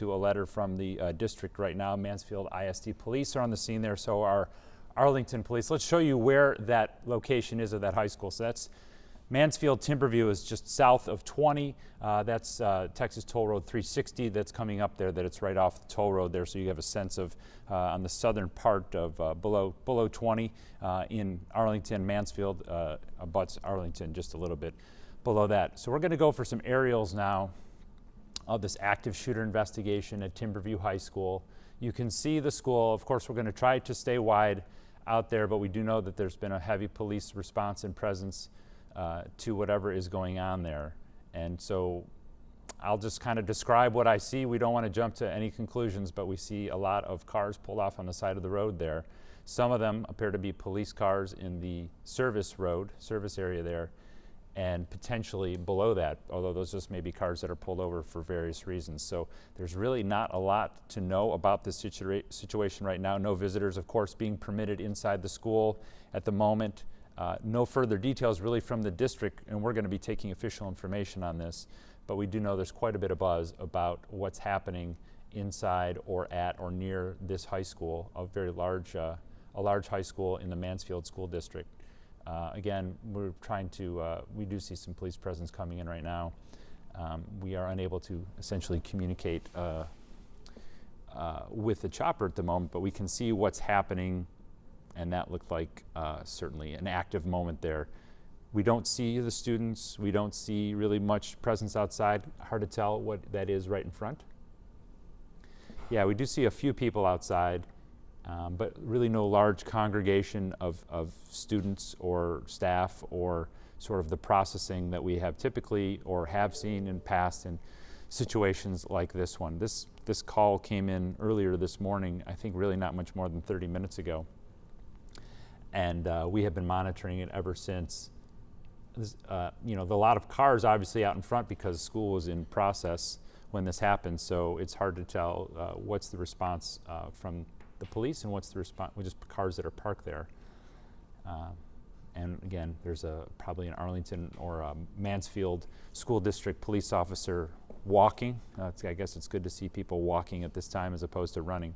to a letter from the district right now. Mansfield ISD police are on the scene there, so are Arlington police. Let's show you where that location is of that high school. So that's Mansfield Timberview is just south of 20. That's Texas Toll Road 360 that's coming up there, that it's right off the toll road there, so you have a sense of on the southern part of below 20 in Arlington. Mansfield abuts Arlington just a little bit below that. So we're going to go for some aerials now of this active shooter investigation at Timberview High School. You can see the school. Of course, we're going to try to stay wide out there, but we do know that there's been a heavy police response and presence to whatever is going on there. And so I'll just kind of describe what I see. We don't want to jump to any conclusions, but we see a lot of cars pulled off on the side of the road there. Some of them appear to be police cars in the service area there, and potentially below that, although those just may be cars that are pulled over for various reasons. So there's really not a lot to know about this situation right now. No visitors, of course, being permitted inside the school at the moment. No further details really from the district, and we're going to be taking official information on this, but we do know there's quite a bit of buzz about what's happening inside or at or near this high school, a very large, a large high school in the Mansfield School District. Again, we're trying to, we do see some police presence coming in right now. We are unable to essentially communicate with the chopper at the moment, but we can see what's happening, and that looked like certainly an active moment there. We don't see the students. We don't see really much presence outside. Hard to tell what that is right in front. Yeah, we do see a few people outside, but really no large congregation of students or staff, or sort of the processing that we have typically or have seen in past in situations like this one. This call came in earlier this morning, I think really not much more than 30 minutes ago. And we have been monitoring it ever since. You know, a lot of cars obviously out in front because school was in process when this happened, so it's hard to tell what's the response from the police and what's the response with just cars that are parked there. And again, there's probably an Arlington or a Mansfield School District police officer walking. I guess it's good to see people walking at this time as opposed to running,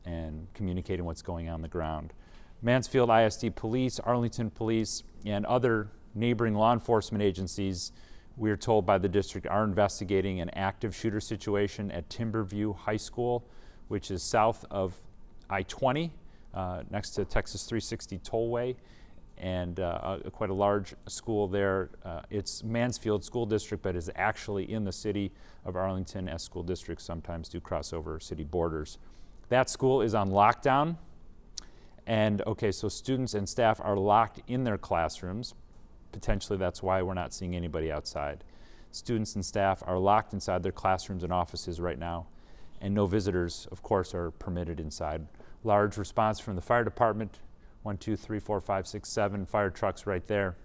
and communicating what's going on the ground. Mansfield ISD Police, Arlington Police, and other neighboring law enforcement agencies, we are told by the district, are investigating an active shooter situation at Timberview High School, which is south of I-20, next to Texas 360 Tollway, and quite a large school there. It's Mansfield School District, but is actually in the city of Arlington, as school districts sometimes do cross over city borders. That school is on lockdown. And okay, so students and staff are locked in their classrooms. Potentially that's why we're not seeing anybody outside. Students and staff are locked inside their classrooms and offices right now, and no visitors, of course, are permitted inside. Large response from the fire department, 1, 2, 3, 4, 5, 6, 7 fire trucks right there,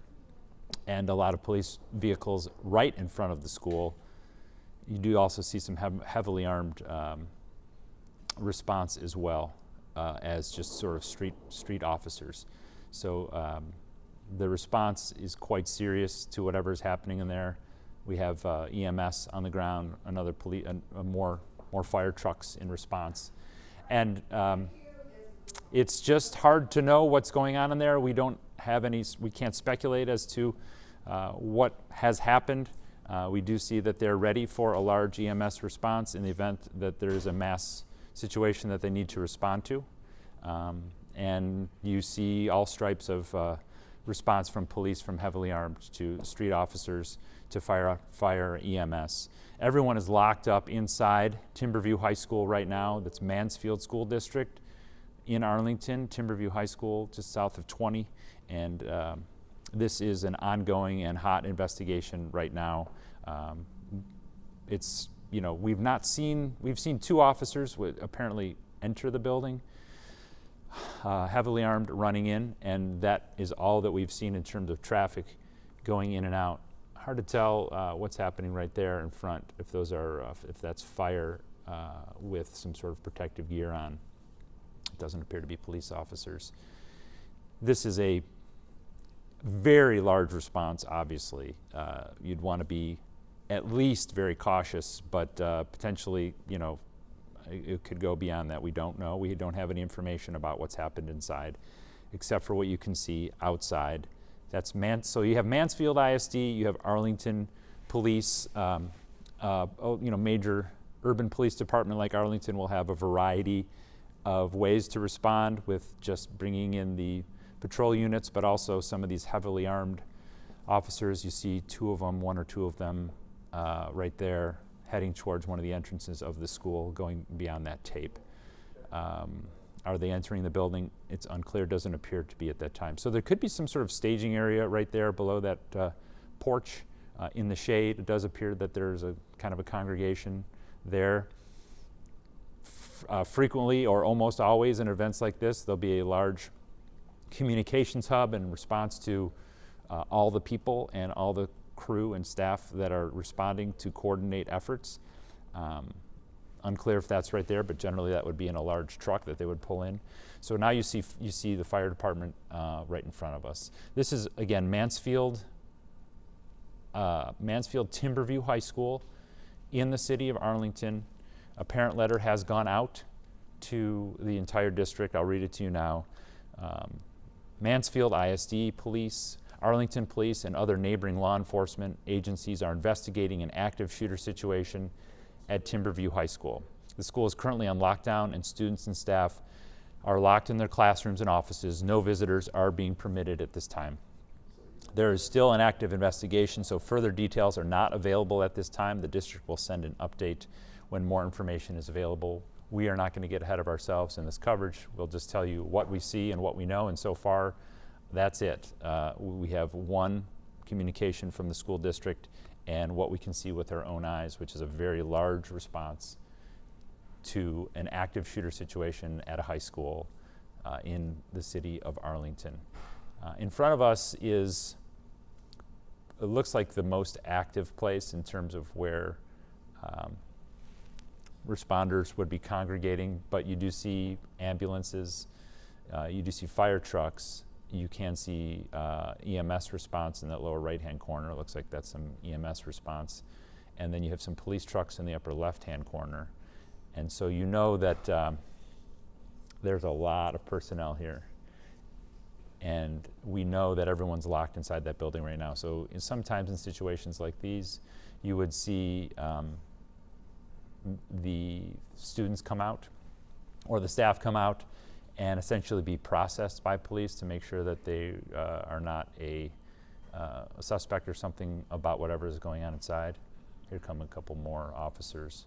and a lot of police vehicles right in front of the school. You do also see some heavily armed response as well. As just sort of street officers. So the response is quite serious to whatever is happening in there. We have EMS on the ground, another police, more fire trucks in response. And it's just hard to know what's going on in there. We don't have any, we can't speculate as to what has happened. We do see that they're ready for a large EMS response in the event that there is a mass situation that they need to respond to. And you see all stripes of response from police, from heavily armed to street officers to fire EMS. Everyone is locked up inside Timberview High School right now. That's Mansfield School District in Arlington, Timberview High School, just south of 20. And this is an ongoing and hot investigation right now. It's, you know, we've seen 2 officers apparently enter the building, heavily armed, running in, and that is all that we've seen in terms of traffic going in and out. Hard to tell what's happening right there in front, if those are, if that's fire with some sort of protective gear on. It doesn't appear to be police officers. This is a very large response, obviously. You'd want to be at least very cautious, but potentially, you know, it could go beyond that. We don't know. We don't have any information about what's happened inside, except for what you can see outside. That's so you have Mansfield ISD, you have Arlington Police, you know, major urban police department like Arlington will have a variety of ways to respond with just bringing in the patrol units, but also some of these heavily armed officers. You see two of them, one or two of them right there, heading towards one of the entrances of the school, going beyond that tape. Are they entering the building? It's unclear, doesn't appear to be at that time. So there could be some sort of staging area right there below that porch in the shade. It does appear that there's a kind of a congregation there. Frequently or almost always in events like this, there'll be a large communications hub in response to all the people and all the crew and staff that are responding to coordinate efforts. Unclear if that's right there, but generally that would be in a large truck that they would pull in. So now you see the fire department right in front of us. This is, again, Mansfield Timberview High School in the city of Arlington. A parent letter has gone out to the entire district. I'll read it to you now. Mansfield ISD Police, Arlington Police, and other neighboring law enforcement agencies are investigating an active shooter situation at Timberview High School. The school is currently on lockdown, and students and staff are locked in their classrooms and offices. No visitors are being permitted at this time. There is still an active investigation, so further details are not available at this time. The district will send an update when more information is available. We are not going to get ahead of ourselves in this coverage. We'll just tell you what we see and what we know, and so far, that's it. We have one communication from the school district and what we can see with our own eyes, which is a very large response to an active shooter situation at a high school in the city of Arlington. In front of us is, it looks like the most active place in terms of where responders would be congregating, but you do see ambulances, you do see fire trucks, you can see EMS response in that lower right-hand corner. It looks like that's some EMS response. And then you have some police trucks in the upper left-hand corner. And so you know that there's a lot of personnel here. And we know that everyone's locked inside that building right now. So sometimes in situations like these, you would see the students come out or the staff come out and essentially be processed by police to make sure that they are not a suspect or something about whatever is going on inside. Here come a couple more officers.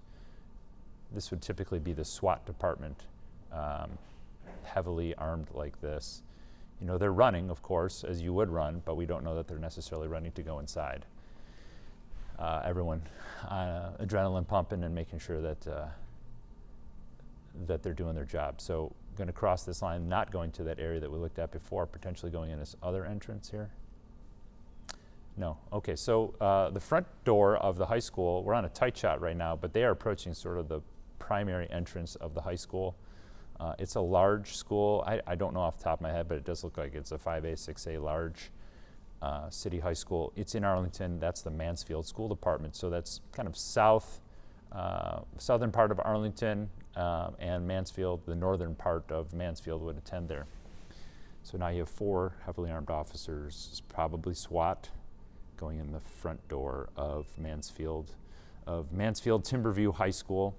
This would typically be the SWAT department, heavily armed like this. You know, they're running, of course, as you would run, but we don't know that they're necessarily running to go inside. Everyone adrenaline pumping and making sure that that they're doing their job. So going to cross this line, not going to that area that we looked at before, potentially going in this other entrance here. No, okay, so the front door of the high school, we're on a tight shot right now, but they are approaching sort of the primary entrance of the high school. It's a large school. I don't know off the top of my head, but it does look like it's a 5A, 6A large city high school. It's in Arlington. That's the Mansfield School Department. So that's kind of southern part of Arlington, and Mansfield, the northern part of Mansfield would attend there. So now you have 4 heavily armed officers, probably SWAT, going in the front door of Mansfield Timberview High School,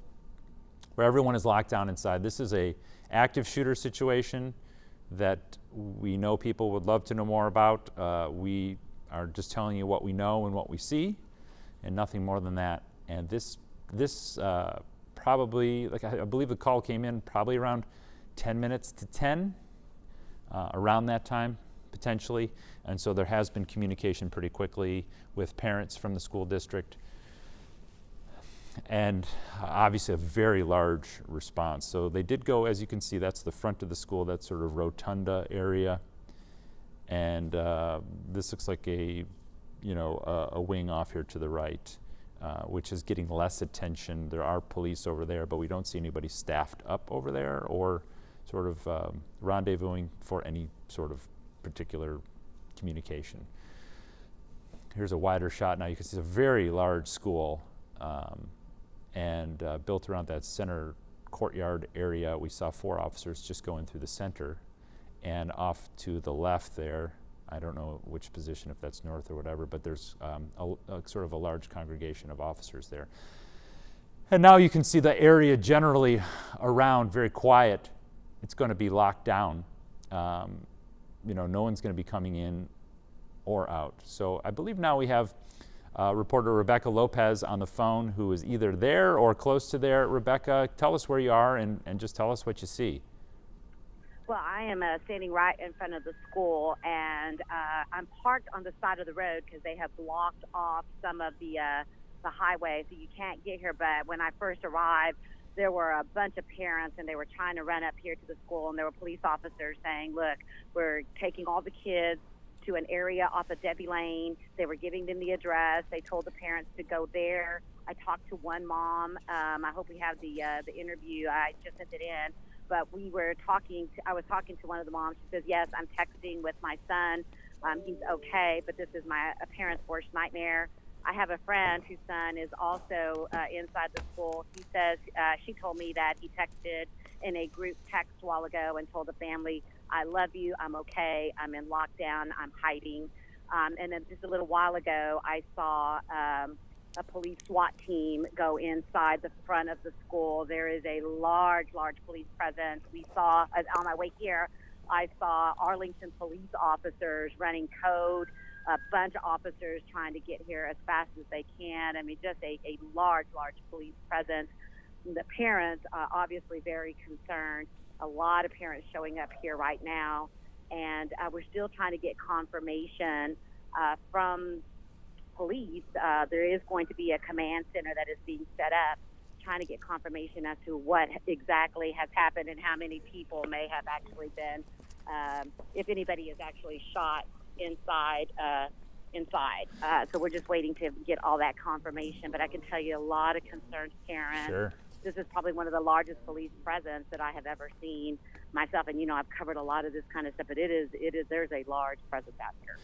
where everyone is locked down inside. This is a active shooter situation that we know people would love to know more about. We are just telling you what we know and what we see, and nothing more than that. And this probably, like I believe the call came in probably around 10 minutes to 10, around that time, potentially. And so there has been communication pretty quickly with parents from the school district. And obviously a very large response. So they did go, as you can see, that's the front of the school, that sort of rotunda area. And this looks like a wing off here to the right, which is getting less attention. There are police over there, but we don't see anybody staffed up over there or sort of rendezvousing for any sort of particular communication. Here's a wider shot. Now you can see it's a very large school, and built around that center courtyard area. We saw 4 officers just going through the center, and off to the left there, I don't know which position, if that's north or whatever, but there's a sort of a large congregation of officers there. And now you can see the area generally around very quiet. It's going to be locked down. You know, no one's going to be coming in or out. So I believe now we have reporter Rebecca Lopez on the phone, who is either there or close to there. Rebecca, tell us where you are and just tell us what you see. Well, I am standing right in front of the school, and I'm parked on the side of the road because they have blocked off some of the highway, so you can't get here. But when I first arrived, there were a bunch of parents, and they were trying to run up here to the school, and there were police officers saying, look, we're taking all the kids to an area off of Debbie Lane. They were giving them the address. They told the parents to go there. I talked to one mom. I hope we have the interview. I just sent it in. But I was talking to one of the moms. She says, yes, I'm texting with my son. He's okay, but this is a parent's worst nightmare. I have a friend whose son is also inside the school. He says, she told me that he texted in a group text a while ago and told the family, I love you, I'm okay, I'm in lockdown, I'm hiding. And then just a little while ago, I saw a police SWAT team go inside the front of the school. There is a large police presence. We saw, on my way here, I saw Arlington police officers running code, a bunch of officers trying to get here as fast as they can. I mean, just a large police presence. The parents are obviously very concerned. A lot of parents showing up here right now, and we're still trying to get confirmation from police. There is going to be a command center that is being set up, trying to get confirmation as to what exactly has happened and how many people may have actually been, if anybody is actually shot inside. So we're just waiting to get all that confirmation. But I can tell you a lot of concerns, Karen. Sure. This is probably one of the largest police presence that I have ever seen myself. And, you know, I've covered a lot of this kind of stuff, but there's a large presence out here.